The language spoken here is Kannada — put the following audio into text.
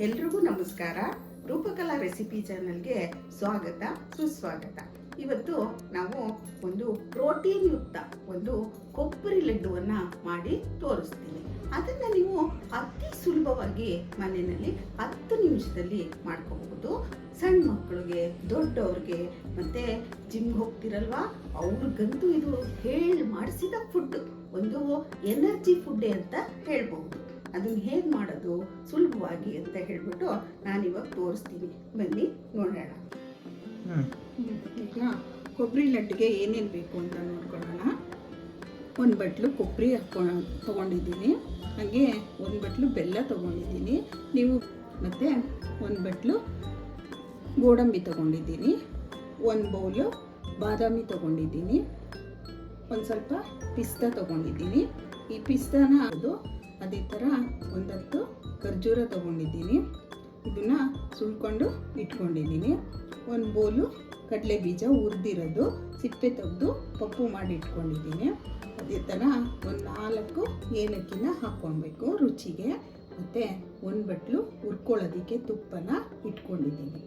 ಎಲ್ರಿಗೂ ನಮಸ್ಕಾರ. ರೂಪಕಲಾ ರೆಸಿಪಿ ಚಾನಲ್ಗೆ ಸ್ವಾಗತ ಸುಸ್ವಾಗತ. ಇವತ್ತು ನಾವು ಒಂದು ಪ್ರೋಟೀನ್ ಯುಕ್ತ ಒಂದು ಕೊಬ್ಬರಿ ಲಡ್ಡುವನ್ನು ಮಾಡಿ ತೋರಿಸ್ತೀನಿ. ಅದನ್ನು ನೀವು ಅತಿ ಸುಲಭವಾಗಿ ಮನೆಯಲ್ಲಿ 10 ನಿಮಿಷದಲ್ಲಿ ಮಾಡ್ಕೋಬಹುದು. ಸಣ್ಣ ಮಕ್ಕಳಿಗೆ, ದೊಡ್ಡವ್ರಿಗೆ, ಮತ್ತು ಜಿಮ್ಗೆ ಹೋಗ್ತಿರಲ್ವಾ ಅವ್ರಿಗಂತೂ ಇದು ಹೇಳಿ ಮಾಡಿಸಿದ ಫುಡ್, ಒಂದು ಎನರ್ಜಿ ಫುಡ್ಡೇ ಅಂತ ಹೇಳ್ಬಹುದು. ಅದನ್ನು ಹೇಗೆ ಮಾಡೋದು ಸುಲಭವಾಗಿ ಅಂತ ಹೇಳ್ಬಿಟ್ಟು ನಾನಿವಾಗ ತೋರಿಸ್ತೀನಿ. ಬನ್ನಿ ನೋಡೋಣ. ಈಗ ಕೊಬ್ಬರಿ ಲಡ್ಡಿಗೆ ಏನೇನು ಬೇಕು ಅಂತ ನೋಡ್ಕೊಳ್ಳೋಣ. 1 ಬಟ್ಲು ಕೊಬ್ಬರಿ ತೊಗೊಂಡಿದ್ದೀನಿ, ಹಾಗೆ 1 ಬಟ್ಲು ಬೆಲ್ಲ ತೊಗೊಂಡಿದ್ದೀನಿ ನೀವು, ಮತ್ತು 1 ಬಟ್ಲು ಗೋಡಂಬಿ ತೊಗೊಂಡಿದ್ದೀನಿ, 1 ಬೌಲು ಬಾದಾಮಿ ತೊಗೊಂಡಿದ್ದೀನಿ, ಒಂದು ಸ್ವಲ್ಪ ಪಿಸ್ತಾ ತೊಗೊಂಡಿದ್ದೀನಿ. ಈ ಪಿಸ್ತಾನ ಅದೇ ಥರ 10 ಖರ್ಜೂರ ತೊಗೊಂಡಿದ್ದೀನಿ, ಇದನ್ನು ಸುಳ್ಕೊಂಡು ಇಟ್ಕೊಂಡಿದ್ದೀನಿ. 1 ಬೌಲು ಕಡಲೆ ಬೀಜ ಹುರಿದಿರೋದು ಸಿಪ್ಪೆ ತೆಗೆದು ಪಪ್ಪು ಮಾಡಿ ಇಟ್ಕೊಂಡಿದ್ದೀನಿ. ಅದೇ ಥರ 4 ಏಲಕ್ಕಿನ ಹಾಕ್ಕೊಳ್ಬೇಕು ರುಚಿಗೆ, ಮತ್ತು 1 ಬಟ್ಲು ಹುರ್ಕೊಳ್ಳೋದಕ್ಕೆ ತುಪ್ಪನ ಇಟ್ಕೊಂಡಿದ್ದೀನಿ.